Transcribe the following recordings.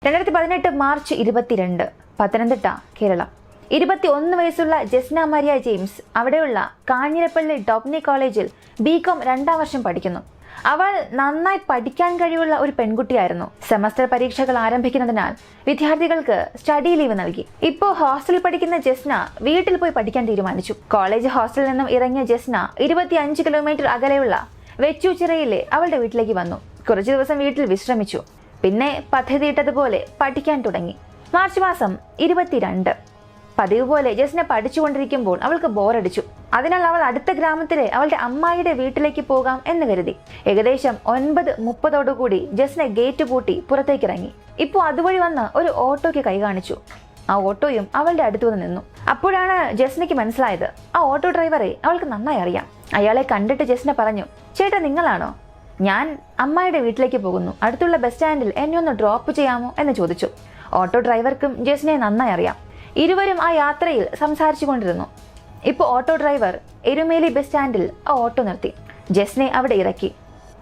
2018 March 22 Pathanamthitta, Keralam. 21 വയസ്സുള്ള Jasna Maria James അവിടെയുള്ള കാഞ്ഞിരപ്പള്ളി ഡോപ്നി കോളേജിൽ ബികോം 2ാം വർഷം പഠിക്കുന്നു. അവൾ നന്നായി പഠിക്കാൻ കഴിവുള്ള ഒരു പെൺകുട്ടിയായിരുന്നു. സെമസ്റ്റർ പരീക്ഷകൾ ആരംഭിക്കുന്നതിനാൽ വിദ്യാർത്ഥികൾക്ക് സ്റ്റഡി ലീവ് നൽകി. ഇപ്പോൾ ഹോസ്റ്റലിൽ പഠിക്കുന്ന ജസ്ന വീട്ടിൽ പോയി പഠിക്കാൻ തീരുമാനിച്ചു. കോളേജ് ഹോസ്റ്റലിൽ നിന്നും ഇറങ്ങിയ ജസ്ന 25 കിലോമീറ്റർ അകലെയുള്ള വെച്ചൂച്ചിറയിലെ അവളുടെ വീട്ടിലേക്ക് വന്നു. കുറച്ചു ദിവസം വീട്ടിൽ വിശ്രമിച്ചു. പിന്നെ പദ്ധതിയിട്ടതുപോലെ പഠിക്കാൻ തുടങ്ങി. മാർച്ച് മാസം 22 പതിവ് പോലെ ജസ്ന പഠിച്ചുകൊണ്ടിരിക്കുമ്പോൾ അവൾക്ക് ബോറടിച്ചു. അതിനാൽ അവൾ അടുത്ത ഗ്രാമത്തിലെ അവളുടെ അമ്മായിയുടെ വീട്ടിലേക്ക് പോകാം എന്ന് കരുതി. ഏകദേശം 9:30 ജസ്ന ഗേറ്റ് പൂട്ടി പുറത്തേക്കിറങ്ങി. ഇപ്പോൾ അതുവഴി വന്ന് ഒരു ഓട്ടോയ്ക്ക് കൈ കാണിച്ചു. ആ ഓട്ടോയും അവളുടെ അടുത്തുനിന്ന് നിന്നു. അപ്പോഴാണ് ജസ്നയ്ക്ക് മനസ്സിലായത് ആ ഓട്ടോ ഡ്രൈവറെ അവൾക്ക് നന്നായി അറിയാം. അയാളെ കണ്ടിട്ട് ജസ്ന പറഞ്ഞു, ചേട്ടാ നിങ്ങളാണോ? ഞാൻ അമ്മായിയുടെ വീട്ടിലേക്ക് പോകുന്നു, അടുത്തുള്ള ബസ് സ്റ്റാൻഡിൽ എന്നെ ഒന്ന് ഡ്രോപ്പ് ചെയ്യാമോ എന്ന് ചോദിച്ചു. ഓട്ടോ ഡ്രൈവർക്കും ജസ്നയെ നന്നായി അറിയാം. ഇരുവരും ആ യാത്രയിൽ സംസാരിച്ചു കൊണ്ടിരുന്നു. ഇപ്പോൾ ഓട്ടോ ഡ്രൈവർ എരുമേലി ബസ് സ്റ്റാൻഡിൽ ആ ഓട്ടോ നിർത്തി. ജസ്നയെ അവിടെ ഇറക്കി.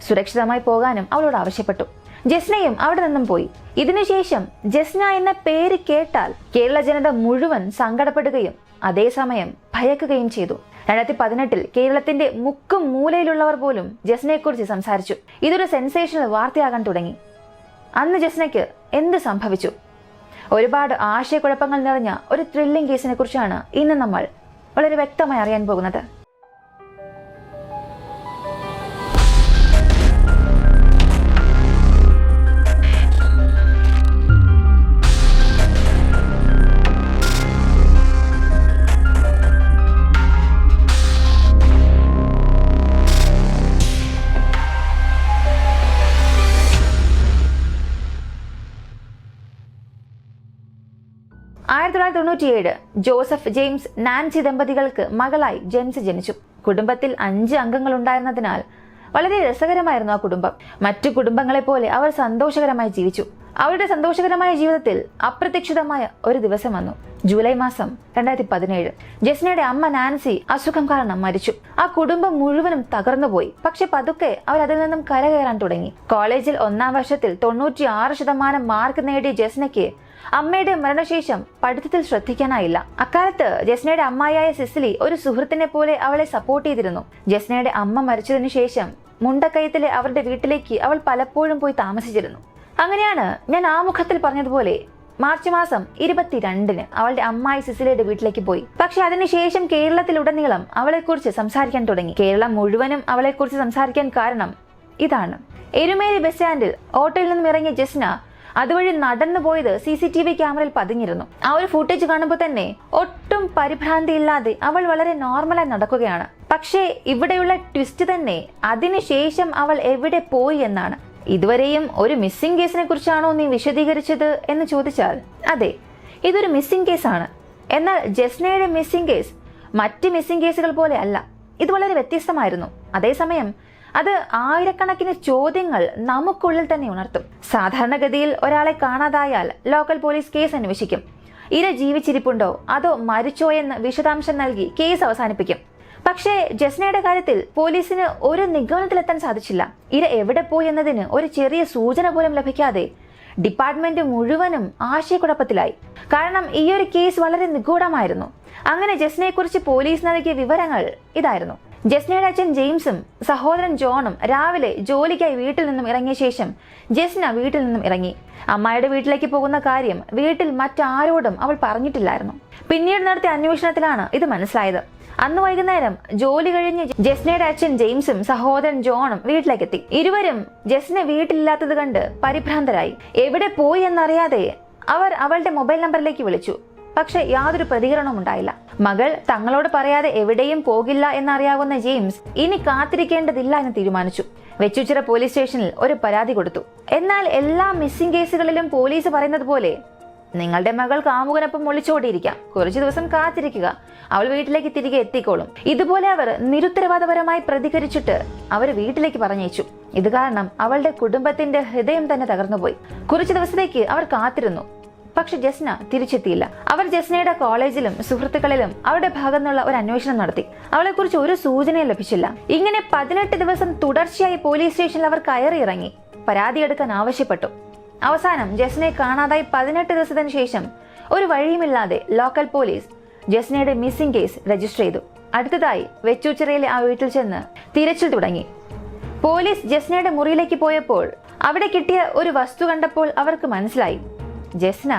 സുരക്ഷിതമായി പോകാനും അവളോട് ആവശ്യപ്പെട്ടു. ജസ്നയും അവിടെ നിന്നും പോയി. ഇതിനുശേഷം ജസ്ന എന്ന പേര് കേട്ടാൽ കേരള ജനത മുഴുവൻ സങ്കടപ്പെടുകയും അതേസമയം ഭയക്കുകയും ചെയ്തു. 2018 കേരളത്തിന്റെ മുക്കും മൂലയിലുള്ളവർ പോലും ജസ്നയെക്കുറിച്ച് സംസാരിച്ചു. ഇതൊരു സെൻസേഷണൽ വാർത്തയാകാൻ തുടങ്ങി. അന്ന് ജസ്നയ്ക്ക് എന്ത് സംഭവിച്ചു? ഒരുപാട് ആശയക്കുഴപ്പങ്ങൾ നിറഞ്ഞ ഒരു ത്രില്ലിംഗ് കേസിനെ കുറിച്ചാണ് ഇന്ന് നമ്മൾ വളരെ വ്യക്തമായി അറിയാൻ പോകുന്നത്. ജോസഫ് ജെയിംസ് നാൻസി ദമ്പതികൾക്ക് മകളായി ജെയിംസ് ജനിച്ചു. കുടുംബത്തിൽ 5 അംഗങ്ങൾ ഉണ്ടായിരുന്നതിനാൽ വളരെ രസകരമായിരുന്നു ആ കുടുംബം. മറ്റു കുടുംബങ്ങളെ പോലെ അവർ സന്തോഷകരമായി ജീവിച്ചു. അവരുടെ സന്തോഷകരമായ ജീവിതത്തിൽ അപ്രതീക്ഷിതമായ ഒരു ദിവസം വന്നു. ജൂലൈ മാസം 2017 ജസ്നയുടെ അമ്മ നാൻസി അസുഖം കാരണം മരിച്ചു. ആ കുടുംബം മുഴുവനും തകർന്നുപോയി. പക്ഷെ പതുക്കെ അവർ അതിൽ നിന്നും കരകയറാൻ തുടങ്ങി. കോളേജിൽ 1ാം വർഷത്തിൽ 96% മാർക്ക് നേടിയ ജസ്നയ്ക്ക് അമ്മയുടെ മരണശേഷം പഠിത്തത്തിൽ ശ്രദ്ധിക്കാനായില്ല. അക്കാലത്ത് ജസ്നയുടെ അമ്മായിയായ സിസിലി ഒരു സുഹൃത്തിനെ പോലെ അവളെ സപ്പോർട്ട് ചെയ്തിരുന്നു. ജസ്നയുടെ അമ്മ മരിച്ചതിനു ശേഷം മുണ്ടക്കയത്തിലെ അവരുടെ വീട്ടിലേക്ക് അവൾ പലപ്പോഴും പോയി താമസിച്ചിരുന്നു. അങ്ങനെയാണ് ഞാൻ ആമുഖത്തിൽ പറഞ്ഞതുപോലെ മാർച്ച് മാസം 22 അവളുടെ അമ്മായി സിസിലിയുടെ വീട്ടിലേക്ക് പോയി. പക്ഷെ അതിനുശേഷം കേരളത്തിലുടനീളം അവളെക്കുറിച്ച് സംസാരിക്കാൻ തുടങ്ങി. കേരളം മുഴുവനും അവളെക്കുറിച്ച് സംസാരിക്കാൻ കാരണം ഇതാണ്. എരുമേലി ബസ് സ്റ്റാൻഡിൽ ഓട്ടോയിൽ നിന്നും ഇറങ്ങിയ ജസ്ന അതുവഴി നടന്നു പോയത് CCTV ക്യാമറയിൽ പതിഞ്ഞിരുന്നു. ആ ഒരു ഫുട്ടേജ് കാണുമ്പോൾ തന്നെ ഒട്ടും പരിഭ്രാന്തി ഇല്ലാതെ അവൾ വളരെ നോർമലായി നടക്കുകയാണ്. പക്ഷേ ഇവിടെയുള്ള ട്വിസ്റ്റ് തന്നെ അതിനുശേഷം അവൾ എവിടെ പോയി എന്നാണ്. ഇതുവരെയും ഒരു മിസ്സിംഗ് കേസിനെ കുറിച്ചാണോ നീ വിശദീകരിച്ചത് എന്ന് ചോദിച്ചാൽ അതെ, ഇതൊരു മിസ്സിംഗ് കേസാണ്. എന്നാൽ ജസ്നയുടെ മിസ്സിംഗ് കേസ് മറ്റ് മിസ്സിംഗ് കേസുകൾ പോലെ അല്ല. ഇത് വളരെ വ്യത്യസ്തമായിരുന്നു. അതേസമയം അത് ആയിരക്കണക്കിന് ചോദ്യങ്ങൾ നമുക്കുള്ളിൽ തന്നെ ഉണർത്തും. സാധാരണഗതിയിൽ ഒരാളെ കാണാതായാൽ ലോക്കൽ പോലീസ് കേസ് അന്വേഷിക്കും. ഇര ജീവിച്ചിരിപ്പുണ്ടോ അതോ മരിച്ചോ എന്ന് വിശദാംശം നൽകി കേസ് അവസാനിപ്പിക്കും. പക്ഷേ ജസ്നയുടെ കാര്യത്തിൽ പോലീസിന് ഒരു നിഗമനത്തിലെത്താൻ സാധിച്ചില്ല. ഇര എവിടെ പോയി എന്നതിന് ഒരു ചെറിയ സൂചന പോലും ലഭിക്കാതെ ഡിപ്പാർട്ട്മെന്റ് മുഴുവനും ആശയക്കുഴപ്പത്തിലായി. കാരണം ഈ ഒരു കേസ് വളരെ നിഗൂഢമായിരുന്നു. അങ്ങനെ ജസ്നയെക്കുറിച്ച് പോലീസ് നൽകിയ വിവരങ്ങൾ ഇതായിരുന്നു. ജസ്നയുടെ അച്ഛൻ ജെയിംസും സഹോദരൻ ജോണും രാവിലെ ജോലിക്കായി വീട്ടിൽ നിന്നും ഇറങ്ങിയ ശേഷം ജസ്ന വീട്ടിൽ നിന്നും ഇറങ്ങി. അമ്മായിയുടെ വീട്ടിലേക്ക് പോകുന്ന കാര്യം വീട്ടിൽ മറ്റാരോടും അവൾ പറഞ്ഞിട്ടില്ലായിരുന്നു. പിന്നീട് നടത്തിയ അന്വേഷണത്തിലാണ് ഇത് മനസ്സിലായത്. അന്ന് വൈകുന്നേരം ജോലി കഴിഞ്ഞ് ജസ്നയുടെ അച്ഛൻ ജെയിംസും സഹോദരൻ ജോണും വീട്ടിലേക്കെത്തി. ഇരുവരും ജസ്ന വീട്ടിലില്ലാത്തത് കണ്ട് പരിഭ്രാന്തരായി. എവിടെ പോയി എന്നറിയാതെ അവർ അവളുടെ മൊബൈൽ നമ്പറിലേക്ക് വിളിച്ചു. പക്ഷെ യാതൊരു പ്രതികരണവും ഉണ്ടായില്ല. മകൾ തങ്ങളോട് പറയാതെ എവിടെയും പോകില്ല എന്നറിയാവുന്ന ജെയിംസ് ഇനി കാത്തിരിക്കേണ്ടതില്ല എന്ന് തീരുമാനിച്ചു. വെച്ചൂച്ചിറ പോലീസ് സ്റ്റേഷനിൽ ഒരു പരാതി കൊടുത്തു. എന്നാൽ എല്ലാ മിസ്സിംഗ് കേസുകളിലും പോലീസ് പറയുന്നത് പോലെ നിങ്ങളുടെ മകൾ കാമുകനൊപ്പം ഒളിച്ചോടിയിരിക്കാം, കുറച്ചു ദിവസം കാത്തിരിക്കുക, അവൾ വീട്ടിലേക്ക് തിരികെ എത്തിക്കോളും. ഇതുപോലെ അവർ നിരുത്തരവാദപരമായി പ്രതികരിച്ചിട്ട് അവർ വീട്ടിലേക്ക് പറഞ്ഞയച്ചു. ഇത് കാരണം അവളുടെ കുടുംബത്തിന്റെ ഹൃദയം തന്നെ തകർന്നുപോയി. കുറച്ചു ദിവസത്തേക്ക് അവർ കാത്തിരുന്നു. പക്ഷെ ജസ്ന തിരിച്ചെത്തിയില്ല. അവർ ജസ്നയുടെ കോളേജിലും സുഹൃത്തുക്കളിലും അവരുടെ ഭാഗത്തു നിന്നുള്ള ഒരു അന്വേഷണം നടത്തി. അവളെക്കുറിച്ച് ഒരു സൂചനയും ലഭിച്ചില്ല. ഇങ്ങനെ 18 ദിവസം തുടർച്ചയായി പോലീസ് സ്റ്റേഷനിൽ അവർ കയറി ഇറങ്ങി. പരാതി എടുക്കാൻ ആവശ്യപ്പെട്ടു. അവസാനം ജസ്നയെ കാണാതായി 18 ദിവസത്തിന് ശേഷം ഒരു വഴിയുമില്ലാതെ ലോക്കൽ പോലീസ് ജസ്നയുടെ മിസ്സിംഗ് കേസ് രജിസ്റ്റർ ചെയ്തു. അടുത്തതായി വെച്ചൂച്ചിറയിലെ ആ വീട്ടിൽ ചെന്ന് തിരച്ചിൽ തുടങ്ങി. പോലീസ് ജസ്നയുടെ മുറിയിലേക്ക് പോയപ്പോൾ അവിടെ കിട്ടിയ ഒരു വസ്തു കണ്ടപ്പോൾ അവർക്ക് മനസ്സിലായി ജസ്ന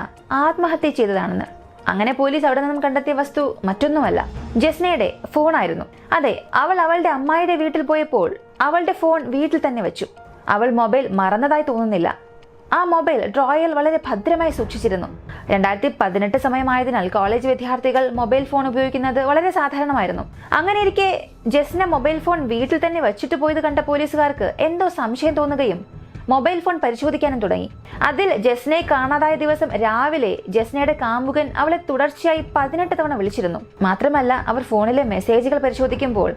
ആത്മഹത്യ ചെയ്തതാണെന്ന്. അങ്ങനെ പോലീസ് അവിടെ നിന്നും കണ്ടെത്തിയ വസ്തു മറ്റൊന്നുമല്ല, ജസ്നയുടെ ഫോണായിരുന്നു. അതെ, അവൾ അവളുടെ അമ്മായിയുടെ വീട്ടിൽ പോയപ്പോൾ അവളുടെ ഫോൺ വീട്ടിൽ തന്നെ വെച്ചു. അവൾ മൊബൈൽ മറന്നതായി തോന്നുന്നില്ല. ആ മൊബൈൽ ഡ്രോയിൽ വളരെ ഭദ്രമായി സൂക്ഷിച്ചിരുന്നു. 2018 സമയമായതിനാൽ കോളേജ് വിദ്യാർത്ഥികൾ മൊബൈൽ ഫോൺ ഉപയോഗിക്കുന്നത് വളരെ സാധാരണമായിരുന്നു. അങ്ങനെയിരിക്കെ ജസ്ന മൊബൈൽ ഫോൺ വീട്ടിൽ തന്നെ വച്ചിട്ട് പോയത് കണ്ട പോലീസുകാർക്ക് എന്തോ സംശയം തോന്നുകയും മൊബൈൽ ഫോൺ പരിശോധിക്കാനും തുടങ്ങി. അതിൽ ജസ്നയെ കാണാതായ ദിവസം രാവിലെ ജസ്നയുടെ കാമുകൻ അവളെ തുടർച്ചയായി 18 തവണ വിളിച്ചിരുന്നു. മാത്രമല്ല, അവർ ഫോണിലെ മെസ്സേജുകൾ പരിശോധിക്കുമ്പോൾ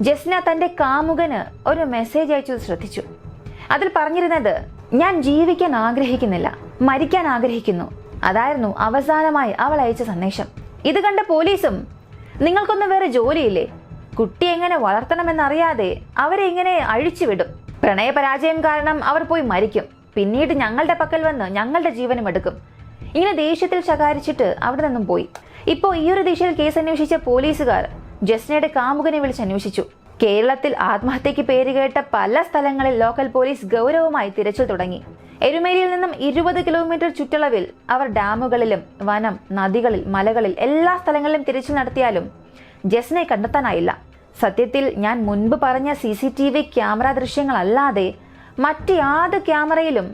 ജസ്ന തന്റെ കാമുകന് ഒരു മെസ്സേജ് അയച്ചത് ശ്രദ്ധിച്ചു. അതിൽ പറഞ്ഞിരുന്നത്, ഞാൻ ജീവിക്കാൻ ആഗ്രഹിക്കുന്നില്ല, മരിക്കാൻ ആഗ്രഹിക്കുന്നു. അതായിരുന്നു അവസാനമായി അവൾ അയച്ച സന്ദേശം. ഇത് കണ്ട പോലീസും, നിങ്ങൾക്കൊന്നും വേറെ ജോലിയില്ലേ? കുട്ടി എങ്ങനെ വളർത്തണമെന്നറിയാതെ അവരെ ഇങ്ങനെ അഴിച്ചുവിടും. പ്രണയപരാജയം കാരണം അവർ പോയി മരിക്കും, പിന്നീട് ഞങ്ങളുടെ പക്കൽ വന്ന് ഞങ്ങളുടെ ജീവനും എടുക്കും. ഇങ്ങനെ ദേഷ്യത്തിൽ ശകാരിച്ചിട്ട് അവിടെ നിന്നും പോയി. ഇപ്പോൾ ഈ ഒരു ദിശയിൽ കേസ് അന്വേഷിച്ച പോലീസുകാർ ജസ്നയുടെ കാമുകനെ വിളിച്ച് അന്വേഷിച്ചു. കേരളത്തിൽ ആത്മഹത്യക്ക് പേരുകേട്ട പല സ്ഥലങ്ങളിൽ ലോക്കൽ പോലീസ് ഗൗരവമായി തിരച്ചിൽ തുടങ്ങി. എരുമേലിയിൽ നിന്നും 20 കിലോമീറ്റർ ചുറ്റളവിൽ അവർ ഡാമുകളിലും വനം, നദികളിൽ, മലകളിൽ എല്ലാ സ്ഥലങ്ങളിലും തിരച്ചിൽ നടത്തിയാലും ജസ്നയെ കണ്ടെത്താനായില്ല. സത്യത്തിൽ ഞാൻ മുൻപ് പറഞ്ഞ CCTV ക്യാമറ ദൃശ്യങ്ങളല്ലാതെ മറ്റ് യാതൊരു ക്യാമറയിലും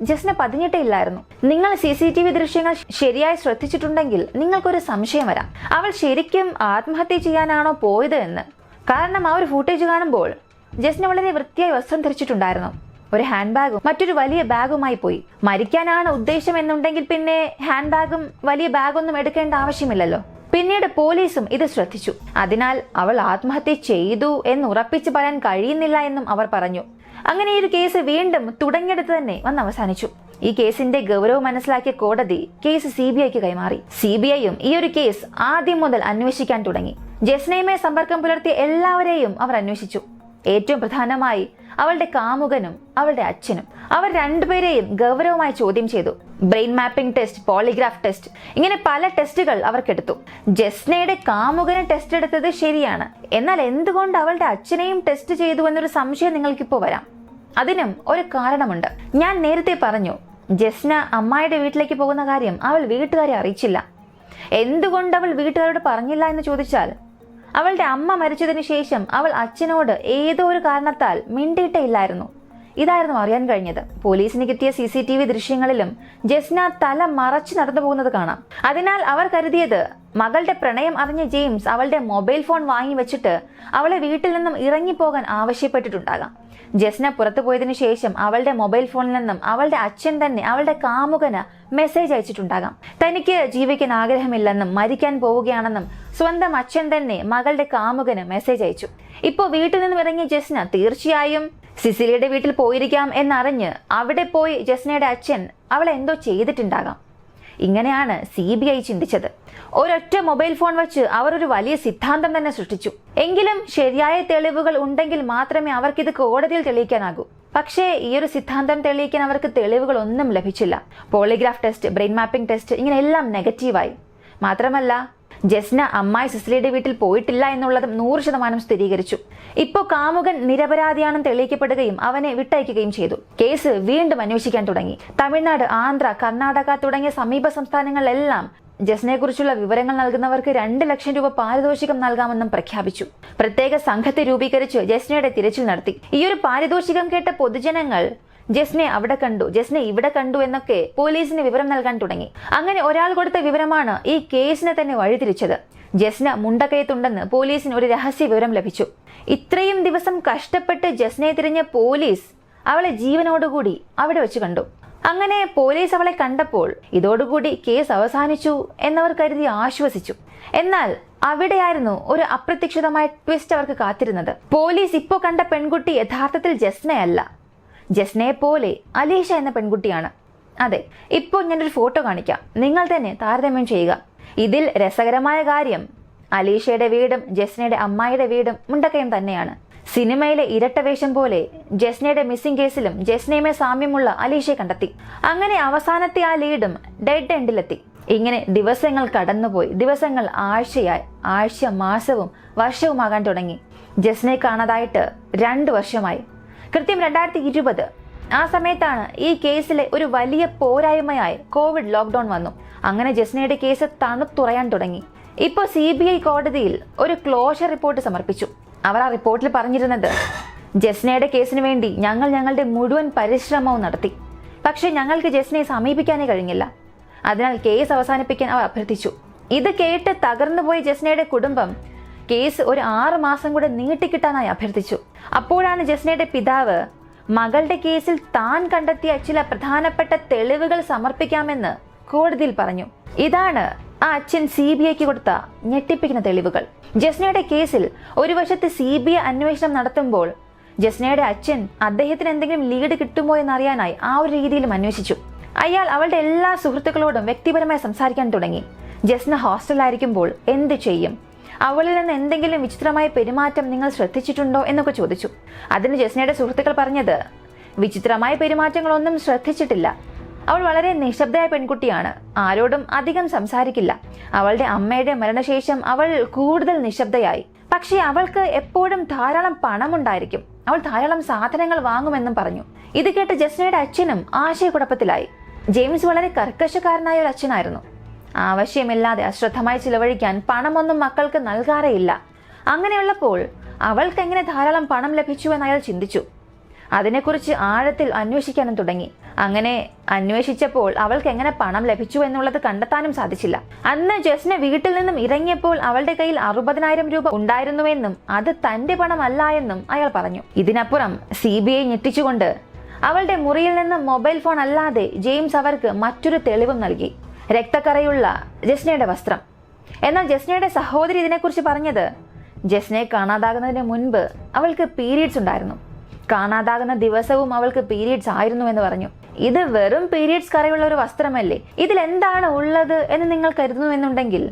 ജസ്ന പതിഞ്ഞിട്ടേ ഇല്ലായിരുന്നു. നിങ്ങൾ CCTV ദൃശ്യങ്ങൾ ശരിയായി ശ്രദ്ധിച്ചിട്ടുണ്ടെങ്കിൽ നിങ്ങൾക്കൊരു സംശയം വരാം, അവൾ ശരിക്കും ആത്മഹത്യ ചെയ്യാനാണോ പോയത് എന്ന്. കാരണം ആ ഒരു ഫൂട്ടേജ് കാണുമ്പോൾ ജസ്ന വളരെ വൃത്തിയായി വസ്ത്രം ധരിച്ചിട്ടുണ്ടായിരുന്നു. ഒരു ഹാൻഡ് ബാഗും മറ്റൊരു വലിയ ബാഗുമായി പോയി. മരിക്കാനാണ് ഉദ്ദേശം എന്നുണ്ടെങ്കിൽ പിന്നെ ഹാൻഡ് ബാഗും വലിയ ബാഗൊന്നും എടുക്കേണ്ട ആവശ്യമില്ലല്ലോ. പിന്നീട് പോലീസും ഇത് ശ്രദ്ധിച്ചു. അതിനാൽ അവൾ ആത്മഹത്യ ചെയ്തു എന്ന് ഉറപ്പിച്ചു പറയാൻ കഴിയുന്നില്ല എന്നും അവർ പറഞ്ഞു. അങ്ങനെ ഈ ഒരു കേസ് വീണ്ടും തുടങ്ങിയെടുത്ത് തന്നെ വന്ന് അവസാനിച്ചു. ഈ കേസിന്റെ ഗൗരവം മനസ്സിലാക്കിയ കോടതി കേസ് CBIക്ക് കൈമാറി. CBIയും ഈ ഒരു കേസ് ആദ്യം മുതൽ അന്വേഷിക്കാൻ തുടങ്ങി. ജസ്നയുമായി സമ്പർക്കം പുലർത്തിയ എല്ലാവരെയും അവർ അന്വേഷിച്ചു. ഏറ്റവും പ്രധാനമായി അവളുടെ കാമുകനും അവളുടെ അച്ഛനും. അവർ രണ്ടുപേരെയും ഗൗരവമായി ചോദ്യം ചെയ്തു. Brain mapping test, polygraph test, ഇങ്ങനെ പല ടെസ്റ്റുകൾ അവർക്കെടുത്തു. ജസ്നയുടെ കാമുകന് ടെസ്റ്റ് എടുത്തത് ശരിയാണ്, എന്നാൽ എന്തുകൊണ്ട് അവളുടെ അച്ഛനെയും ടെസ്റ്റ് ചെയ്തു എന്നൊരു സംശയം നിങ്ങൾക്കിപ്പോൾ വരാം. അതിനും ഒരു കാരണമുണ്ട്. ഞാൻ നേരത്തെ പറഞ്ഞു, ജസ്ന അമ്മായിയുടെ വീട്ടിലേക്ക് പോകുന്ന കാര്യം അവൾ വീട്ടുകാരെ അറിയിച്ചില്ല. എന്തുകൊണ്ട് അവൾ വീട്ടുകാരോട് പറഞ്ഞില്ല എന്ന് ചോദിച്ചാൽ, അവളുടെ അമ്മ മരിച്ചതിന് ശേഷം അവൾ അച്ഛനോട് ഏതോ ഒരു കാരണത്താൽ മിണ്ടിയിട്ടേ ഇല്ലായിരുന്നു. ഇതായിരുന്നു അറിയാൻ കഴിഞ്ഞത്. പോലീസിന് കിട്ടിയ CCTV ദൃശ്യങ്ങളിലും ജസ്ന തല മറച്ചു നടന്നു പോകുന്നത് കാണാം. അതിനാൽ അവർ കരുതിയത് മകളുടെ പ്രണയം അറിഞ്ഞ ജെയിംസ് അവളുടെ മൊബൈൽ ഫോൺ വാങ്ങി വെച്ചിട്ട് അവളെ വീട്ടിൽ നിന്നും ഇറങ്ങിപ്പോകാൻ ആവശ്യപ്പെട്ടിട്ടുണ്ടാകാം. ജസ്ന പുറത്തു പോയതിനു ശേഷം അവളുടെ മൊബൈൽ ഫോണിൽ നിന്നും അവളുടെ അച്ഛൻ തന്നെ അവളുടെ കാമുകന് മെസ്സേജ് അയച്ചിട്ടുണ്ടാകാം. തനിക്ക് ജീവിക്കാൻ ആഗ്രഹമില്ലെന്നും മരിക്കാൻ പോവുകയാണെന്നും സ്വന്തം അച്ഛൻ തന്നെ മകളുടെ കാമുകന് മെസ്സേജ് അയച്ചു. ഇപ്പോൾ വീട്ടിൽ നിന്നും ഇറങ്ങിയ ജസ്ന തീർച്ചയായും സിസിലിയുടെ വീട്ടിൽ പോയിരിക്കാം എന്നറിഞ്ഞ് അവിടെ പോയി ജസ്നയുടെ അച്ഛൻ അവളെ എന്തോ ചെയ്തിട്ടുണ്ടാകാം. ഇങ്ങനെയാണ് CBI ചിന്തിച്ചത്. ഒരൊറ്റ മൊബൈൽ ഫോൺ വെച്ച് അവർ ഒരു വലിയ സിദ്ധാന്തം തന്നെ സൃഷ്ടിച്ചു. എങ്കിലും ശരിയായ തെളിവുകൾ ഉണ്ടെങ്കിൽ മാത്രമേ അവർക്കിത് കോടതിയിൽ തെളിയിക്കാനാകൂ. പക്ഷേ ഈ ഒരു സിദ്ധാന്തം തെളിയിക്കാൻ അവർക്ക് തെളിവുകളൊന്നും ലഭിച്ചില്ല. Polygraph test, brain mapping test, ഇങ്ങനെ എല്ലാം നെഗറ്റീവായി. മാത്രമല്ല, ജസ്ന അമ്മായി സിസിലിയുടെ വീട്ടിൽ പോയിട്ടില്ല എന്നുള്ളതും 100% സ്ഥിരീകരിച്ചു. ഇപ്പോൾ കാമുകൻ നിരപരാധിയാണെന്ന് തെളിയിക്കപ്പെടുകയും അവനെ വിട്ടയക്കുകയും ചെയ്തു. കേസ് വീണ്ടും അന്വേഷിക്കാൻ തുടങ്ങി. തമിഴ്നാട്, ആന്ധ്ര, കർണാടക തുടങ്ങിയ സമീപ സംസ്ഥാനങ്ങളിലെല്ലാം ജസ്നയെക്കുറിച്ചുള്ള വിവരങ്ങൾ നൽകുന്നവർക്ക് 2 ലക്ഷം രൂപ പാരിതോഷികം നൽകാമെന്നും പ്രഖ്യാപിച്ചു. പ്രത്യേക സംഘത്തെ രൂപീകരിച്ച് ജസ്നയുടെ തിരച്ചിൽ നടത്തി. ഈ ഒരു പാരിതോഷികം കേട്ട പൊതുജനങ്ങൾ ജസ്നെ അവിടെ കണ്ടു, ജസ്നെ ഇവിടെ കണ്ടു എന്നൊക്കെ പോലീസിന് വിവരം നൽകാൻ തുടങ്ങി. അങ്ങനെ ഒരാൾ കൊടുത്ത വിവരമാണ് ഈ കേസിനെ തന്നെ വഴിതിരിച്ചത്. ജസ്ന മുണ്ടക്കയത്തുണ്ടെന്ന് പോലീസിന് ഒരു രഹസ്യ വിവരം ലഭിച്ചു. ഇത്രയും ദിവസം കഷ്ടപ്പെട്ട് ജസ്നയെ തിരഞ്ഞ പോലീസ് അവളെ ജീവനോടുകൂടി അവിടെ വെച്ച് കണ്ടു. അങ്ങനെ പോലീസ് അവളെ കണ്ടപ്പോൾ ഇതോടുകൂടി കേസ് അവസാനിച്ചു എന്നവർ കരുതി ആശ്വസിച്ചു. എന്നാൽ അവിടെയായിരുന്നു ഒരു അപ്രതീക്ഷിതമായ ട്വിസ്റ്റ് അവർക്ക് കാത്തിരുന്നത്. പോലീസ് ഇപ്പോൾ കണ്ട പെൺകുട്ടി യഥാർത്ഥത്തിൽ ജസ്നയല്ല, ജസ്നയെ പോലെ അലീഷ എന്ന പെൺകുട്ടിയാണ്. അതെ, ഇപ്പോൾ ഞാനൊരു ഫോട്ടോ കാണിക്കാം, നിങ്ങൾ തന്നെ താരതമ്യം ചെയ്യുക. ഇതിൽ രസകരമായ കാര്യം, അലീഷയുടെ വീടും ജസ്നയുടെ അമ്മായിയുടെ വീടും മുണ്ടക്കയം തന്നെയാണ്. സിനിമയിലെ ഇരട്ടവേഷം പോലെ ജസ്നയുടെ മിസ്സിംഗ് കേസിലും ജസ്നയുമേ സാമ്യമുള്ള അലീഷയെ കണ്ടെത്തി. അങ്ങനെ അവസാനത്തെ ആ ലീഡും ഡെഡ് എൻഡിലെത്തി. ഇങ്ങനെ ദിവസങ്ങൾ കടന്നുപോയി. ദിവസങ്ങൾ ആഴ്ചയായി, ആഴ്ച മാസവും വർഷവുമാകാൻ തുടങ്ങി. ജസ്നയെ കാണാതായിട്ട് 2 വർഷമായി. കൃത്യം 2020 ആ സമയത്താണ് ഈ കേസിലെ ഒരു വലിയ പോരായ്മയായി കോവിഡ് ലോക്ക്ഡൌൺ വന്നു. അങ്ങനെ ജസ്നയുടെ കേസ് തണുത്തുറയാൻ തുടങ്ങി. ഇപ്പോൾ CBI കോടതിയിൽ ഒരു ക്ലോഷർ റിപ്പോർട്ട് സമർപ്പിച്ചു. അവർ ആ റിപ്പോർട്ടിൽ പറഞ്ഞിരുന്നത്, ജസ്നയുടെ കേസിന് വേണ്ടി ഞങ്ങൾ ഞങ്ങളുടെ മുഴുവൻ പരിശ്രമവും നടത്തി. പക്ഷെ ഞങ്ങൾക്ക് ജസ്നയെ സമീപിക്കാനേ കഴിഞ്ഞില്ല. അതിനാൽ കേസ് അവസാനിപ്പിക്കാൻ അവർ അഭ്യർത്ഥിച്ചു. ഇത് കേട്ട് തകർന്നുപോയ ജസ്നയുടെ കുടുംബം കേസ് ഒരു 6 മാസം കൂടെ നീട്ടിക്കിട്ടാനായി അഭ്യർത്ഥിച്ചു. അപ്പോഴാണ് ജസ്നയുടെ പിതാവ് മകളുടെ കേസിൽ താൻ കണ്ടെത്തിയ ചില പ്രധാനപ്പെട്ട തെളിവുകൾ സമർപ്പിക്കാമെന്ന് കോടതിയിൽ പറഞ്ഞു. ഇതാണ് ആ അച്ഛൻ CBIക്ക് കൊടുത്ത ഞെട്ടിപ്പിക്കുന്ന തെളിവുകൾ. ജസ്നയുടെ കേസിൽ ഒരു വശത്ത് CBI അന്വേഷണം നടത്തുമ്പോൾ ജസ്നയുടെ അച്ഛൻ അദ്ദേഹത്തിന് എന്തെങ്കിലും ലീഡ് കിട്ടുമോ എന്നറിയാനായി ആ ഒരു രീതിയിലും അന്വേഷിച്ചു. അയാൾ അവളുടെ എല്ലാ സുഹൃത്തുക്കളോടും വ്യക്തിപരമായി സംസാരിക്കാൻ തുടങ്ങി. ജസ്ന ഹോസ്റ്റലിലായിരിക്കുമ്പോൾ എന്ത് ചെയ്യും, അവളിൽ നിന്ന് എന്തെങ്കിലും വിചിത്രമായ പെരുമാറ്റം നിങ്ങൾ ശ്രദ്ധിച്ചിട്ടുണ്ടോ എന്നൊക്കെ ചോദിച്ചു. അതിന് ജസ്നയുടെ സുഹൃത്തുക്കൾ പറഞ്ഞത്, വിചിത്രമായ പെരുമാറ്റങ്ങളൊന്നും ശ്രദ്ധിച്ചിട്ടില്ല. അവൾ വളരെ നിശബ്ദയായ പെൺകുട്ടിയാണ്, ആരോടും അധികം സംസാരിക്കില്ല. അവളുടെ അമ്മയുടെ മരണശേഷം അവൾ കൂടുതൽ നിശബ്ദയായി. പക്ഷേ അവൾക്ക് എപ്പോഴും ധാരാളം പണമുണ്ടായിരിക്കും, അവൾ ധാരാളം സാധനങ്ങൾ വാങ്ങുമെന്നും പറഞ്ഞു. ഇത് കേട്ട് ജസ്നയുടെ അച്ഛനും ആശയക്കുഴപ്പത്തിലായി. ജെയിംസ് വളരെ കർക്കശക്കാരനായ ഒരു അച്ഛനായിരുന്നു. ആവശ്യമില്ലാതെ അശ്രദ്ധമായി ചിലവഴിക്കാൻ പണമൊന്നും മക്കൾക്ക് നൽകാറേയില്ല. അങ്ങനെയുള്ളപ്പോൾ അവൾക്ക് എങ്ങനെ ധാരാളം പണം ലഭിച്ചു എന്ന് അയാൾ ചിന്തിച്ചു. അതിനെക്കുറിച്ച് ആഴത്തിൽ അന്വേഷിക്കാനും തുടങ്ങി. അങ്ങനെ അന്വേഷിച്ചപ്പോൾ അവൾക്ക് എങ്ങനെ പണം ലഭിച്ചു എന്നുള്ളത് കണ്ടെത്താനും സാധിച്ചില്ല. അന്ന് ജസ്ന വീട്ടിൽ നിന്നും ഇറങ്ങിയപ്പോൾ അവളുടെ കയ്യിൽ 60,000 രൂപ ഉണ്ടായിരുന്നുവെന്നും അത് തന്റെ പണമല്ല എന്നും അയാൾ പറഞ്ഞു. ഇതിനപ്പുറം CBI ഞെട്ടിച്ചുകൊണ്ട് അവളുടെ മുറിയിൽ നിന്ന് മൊബൈൽ ഫോൺ അല്ലാതെ ജെയിംസ് അവർക്ക് മറ്റൊരു തെളിവും നൽകി, രക്തക്കറയുള്ള ജസ്നയുടെ വസ്ത്രം. എന്നാൽ ജസ്നയുടെ സഹോദരി ഇതിനെക്കുറിച്ച് പറഞ്ഞത്, ജസ്നയെ കാണാതാകുന്നതിന് മുൻപ് അവൾക്ക് പീരീഡ്സ് ഉണ്ടായിരുന്നു, കാണാതാകുന്ന ദിവസവും അവൾക്ക് പീരീഡ്സ് ആയിരുന്നു എന്ന് പറഞ്ഞു. ഇത് വെറും പീരീഡ്സ് കറയുള്ള ഒരു വസ്ത്രമല്ലേ, ഇതിൽ എന്താണ് ഉള്ളത് എന്ന് നിങ്ങൾ കരുതുന്നുവെന്നുണ്ടെങ്കിൽ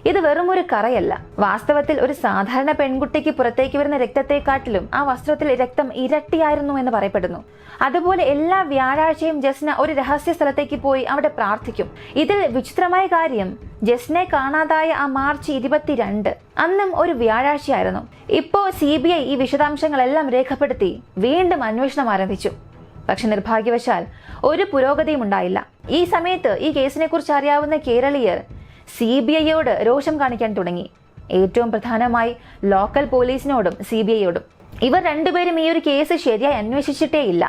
ഇത് വെറും ഒരു കറയല്ല. വാസ്തവത്തിൽ ഒരു സാധാരണ പെൺകുട്ടിക്ക് പുറത്തേക്ക് വരുന്ന രക്തത്തെക്കാട്ടിലും ആ വസ്ത്രത്തിൽ രക്തം ഇരട്ടിയായിരുന്നു എന്ന് പറയപ്പെടുന്നു. അതുപോലെ എല്ലാ വ്യാഴാഴ്ചയും ജസ്ന ഒരു രഹസ്യ സ്ഥലത്തേക്ക് പോയി അവിടെ പ്രാർത്ഥിക്കും. ഇതിൽ വിചിത്രമായ കാര്യം, ജസ്നയെ കാണാതായ ആ മാർച്ച് 22 അന്നും ഒരു വ്യാഴാഴ്ചയായിരുന്നു. ഇപ്പോ CBI ഈ വിശദാംശങ്ങളെല്ലാം രേഖപ്പെടുത്തി വീണ്ടും അന്വേഷണം ആരംഭിച്ചു. പക്ഷെ നിർഭാഗ്യവശാൽ ഒരു പുരോഗതിയും ഉണ്ടായില്ല. ഈ സമയത്ത് ഈ കേസിനെ കുറിച്ച് അറിയാവുന്ന കേരളീയർ CBIയോട് രോഷം കാണിക്കാൻ തുടങ്ങി. ഏറ്റവും പ്രധാനമായി ലോക്കൽ പോലീസിനോടും CBIയോടും. ഇവർ രണ്ടുപേരും ഈ ഒരു കേസ് ശരിയായി അന്വേഷിച്ചിട്ടേയില്ല.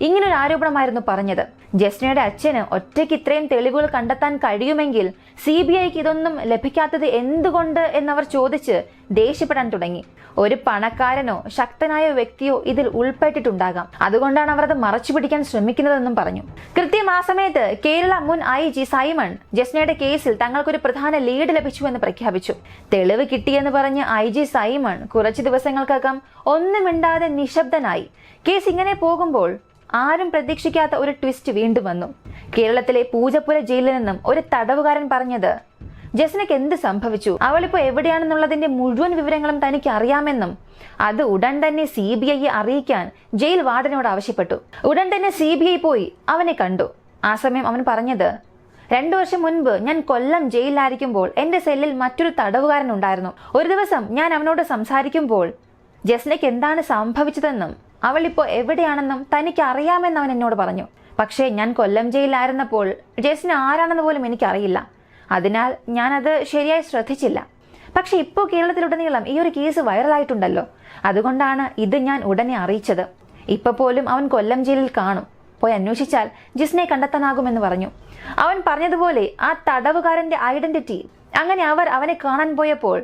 ഇങ്ങനൊരു ആരോപണമായിരുന്നു പറഞ്ഞത്. ജസ്നയുടെ അച്ഛന് ഒറ്റയ്ക്ക് ഇത്രയും തെളിവുകൾ കണ്ടെത്താൻ കഴിയുമെങ്കിൽ CBIക്ക് ഇതൊന്നും ലഭിക്കാത്തത് എന്തുകൊണ്ട് എന്നവർ ചോദിച്ച് ദേഷ്യപ്പെടാൻ തുടങ്ങി. ഒരു പണക്കാരനോ ശക്തനായ വ്യക്തിയോ ഇതിൽ ഉൾപ്പെട്ടിട്ടുണ്ടാകാം, അതുകൊണ്ടാണ് അവർ അത് മറച്ചുപിടിക്കാൻ ശ്രമിക്കുന്നതെന്നും പറഞ്ഞു. കൃത്യം ആ സമയത്ത് കേരള മുൻ IG സൈമൺ ജസ്നയുടെ കേസിൽ തങ്ങൾക്കൊരു പ്രധാന ലീഡ് ലഭിച്ചു എന്ന് പ്രഖ്യാപിച്ചു. തെളിവ് കിട്ടിയെന്ന് പറഞ്ഞ് IG സൈമൺ കുറച്ചു ദിവസങ്ങൾക്കകം ഒന്നും മിണ്ടാതെ നിശബ്ദനായി. കേസ് ഇങ്ങനെ പോകുമ്പോൾ ആരും പ്രതീക്ഷിക്കാത്ത ഒരു ട്വിസ്റ്റ് വീണ്ടും വന്നു. കേരളത്തിലെ പൂജപ്പുര ജയിലിൽ നിന്നും ഒരു തടവുകാരൻ പറഞ്ഞത്, ജസ്നയ്ക്ക് എന്ത് സംഭവിച്ചു, അവളിപ്പോ എവിടെയാണെന്നുള്ളതിന്റെ മുഴുവൻ വിവരങ്ങളും തനിക്ക് അറിയാമെന്നും അത് ഉടൻ തന്നെ CBIയെ അറിയിക്കാൻ ജയിൽ വാർഡനോട് ആവശ്യപ്പെട്ടു. ഉടൻ തന്നെ CBI പോയി അവനെ കണ്ടു. ആ സമയം അവൻ പറഞ്ഞത്, 2 വർഷം മുൻപ് ഞാൻ കൊല്ലം ജയിലിലായിരിക്കുമ്പോൾ എന്റെ സെല്ലിൽ മറ്റൊരു തടവുകാരൻ ഉണ്ടായിരുന്നു. ഒരു ദിവസം ഞാൻ അവനോട് സംസാരിക്കുമ്പോൾ ജസ്നയ്ക്ക് എന്താണ് സംഭവിച്ചതെന്നും അവൾ ഇപ്പോൾ എവിടെയാണെന്നും തനിക്ക് അറിയാമെന്ന് അവൻ എന്നോട് പറഞ്ഞു. പക്ഷേ ഞാൻ കൊല്ലം ജയിലിലായിരുന്നപ്പോൾ ജസ്ന ആരാണെന്ന് പോലും എനിക്കറിയില്ല. അതിനാൽ ഞാനത് ശരിയായി ശ്രദ്ധിച്ചില്ല. പക്ഷെ ഇപ്പോൾ കേരളത്തിലുടനീളം ഈ ഒരു കേസ് വൈറലായിട്ടുണ്ടല്ലോ, അതുകൊണ്ടാണ് ഇത് ഞാൻ ഉടനെ അറിയിച്ചത്. ഇപ്പൊ പോലും അവൻ കൊല്ലം ജയിലിൽ കാണും, പോയി അന്വേഷിച്ചാൽ ജസ്നയെ കണ്ടെത്താനാകുമെന്ന് പറഞ്ഞു. അവൻ പറഞ്ഞതുപോലെ ആ തടവുകാരന്റെ ഐഡന്റിറ്റി. അങ്ങനെ അവർ അവനെ കാണാൻ പോയപ്പോൾ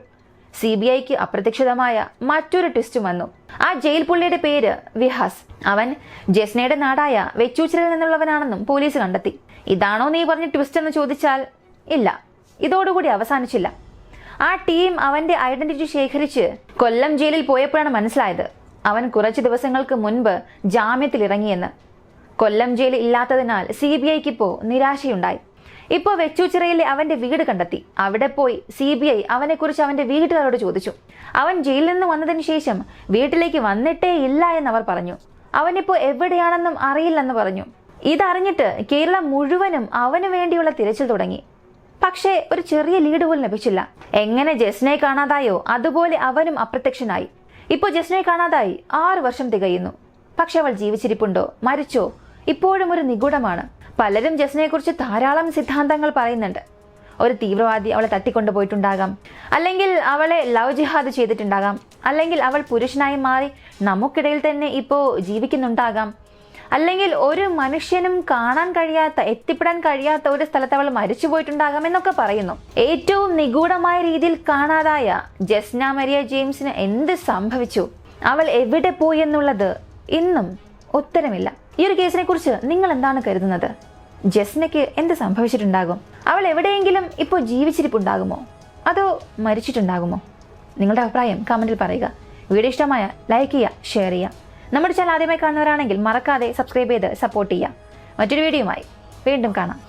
CBIക്ക് അപ്രതീക്ഷിതമായ മറ്റൊരു ട്വിസ്റ്റും വന്നു. ആ ജയിൽ പുള്ളിയുടെ പേര് വിഹാസ്. അവൻ ജസ്നയുടെ നാടായ വെച്ചൂച്ചിലിൽ നിന്നുള്ളവനാണെന്നും പോലീസ് കണ്ടെത്തി. ഇതാണോ നീ പറഞ്ഞ ട്വിസ്റ്റ് എന്ന് ചോദിച്ചാൽ ഇല്ല, ഇതോടുകൂടി അവസാനിച്ചില്ല. ആ ടീം അവന്റെ ഐഡന്റിറ്റി ശേഖരിച്ച് കൊല്ലം ജയിലിൽ പോയപ്പോഴാണ് മനസ്സിലായത് അവൻ കുറച്ച് ദിവസങ്ങൾക്ക് മുൻപ് ജാമ്യത്തിൽ ഇറങ്ങിയെന്ന്. കൊല്ലം ജയിൽ ഇല്ലാത്തതിനാൽ CBIക്ക് ഇപ്പോൾ നിരാശയുണ്ടായി. ഇപ്പോൾ വെച്ചൂച്ചിറയിലെ അവന്റെ വീട് കണ്ടെത്തി. അവിടെ പോയി CBI അവനെക്കുറിച്ച് അവന്റെ വീട്ടുകാരോട് ചോദിച്ചു. അവൻ ജയിലിൽ നിന്ന് വന്നതിന് ശേഷം വീട്ടിലേക്ക് വന്നിട്ടേ ഇല്ല എന്നവർ പറഞ്ഞു. അവനിപ്പോ എവിടെയാണെന്നും അറിയില്ലെന്ന് പറഞ്ഞു. ഇതറിഞ്ഞിട്ട് കേരളം മുഴുവനും അവന് വേണ്ടിയുള്ള തിരച്ചിൽ തുടങ്ങി. പക്ഷേ ഒരു ചെറിയ ലീഡ് പോലും ലഭിച്ചില്ല. എങ്ങനെ ജസ്നയെ കാണാതായോ അതുപോലെ അവനും അപ്രത്യക്ഷനായി. ഇപ്പോൾ ജസ്നയെ കാണാതായി 6 വർഷം തികയുന്നു. പക്ഷെ അവൾ ജീവിച്ചിരിപ്പുണ്ടോ മരിച്ചോ ഇപ്പോഴും ഒരു നിഗൂഢമാണ്. പലരും ജസ്നയെക്കുറിച്ച് ധാരാളം സിദ്ധാന്തങ്ങൾ പറയുന്നുണ്ട്. ഒരു തീവ്രവാദി അവളെ തട്ടിക്കൊണ്ടുപോയിട്ടുണ്ടാകാം, അല്ലെങ്കിൽ അവളെ ലവ് ജിഹാദ് ചെയ്തിട്ടുണ്ടാകാം, അല്ലെങ്കിൽ അവൾ പുരുഷനായി മാറി നമുക്കിടയിൽ തന്നെ ഇപ്പോൾ ജീവിക്കുന്നുണ്ടാകാം, അല്ലെങ്കിൽ ഒരു മനുഷ്യനും കാണാൻ കഴിയാത്ത എത്തിപ്പെടാൻ കഴിയാത്ത ഒരു സ്ഥലത്ത് അവൾ മരിച്ചു പോയിട്ടുണ്ടാകാം എന്നൊക്കെ പറയുന്നു. ഏറ്റവും നിഗൂഢമായ രീതിയിൽ കാണാതായ ജസ്ന മരിയ ജെയിംസിന് എന്ത് സംഭവിച്ചു, അവൾ എവിടെ പോയി എന്നുള്ളത് ഇന്നും ഉത്തരമില്ല. ഈ ഒരു കേസിനെ കുറിച്ച് നിങ്ങൾ എന്താണ് കരുതുന്നത്? ജസ്നയ്ക്ക് എന്ത് സംഭവിച്ചിട്ടുണ്ടാകും? അവൾ എവിടെയെങ്കിലും ഇപ്പോൾ ജീവിച്ചിരിപ്പുണ്ടാകുമോ അതോ മരിച്ചിട്ടുണ്ടാകുമോ? നിങ്ങളുടെ അഭിപ്രായം കമന്റിൽ പറയുക. വീഡിയോ ഇഷ്ടമായ ലൈക്ക് ചെയ്യുക, ഷെയർ ചെയ്യുക. നമ്മുടെ ചാനൽ ആദ്യമായി കാണുന്നവരാണെങ്കിൽ മറക്കാതെ സബ്സ്ക്രൈബ് ചെയ്ത് സപ്പോർട്ട് ചെയ്യുക. മറ്റൊരു വീഡിയോയുമായി വീണ്ടും കാണാം.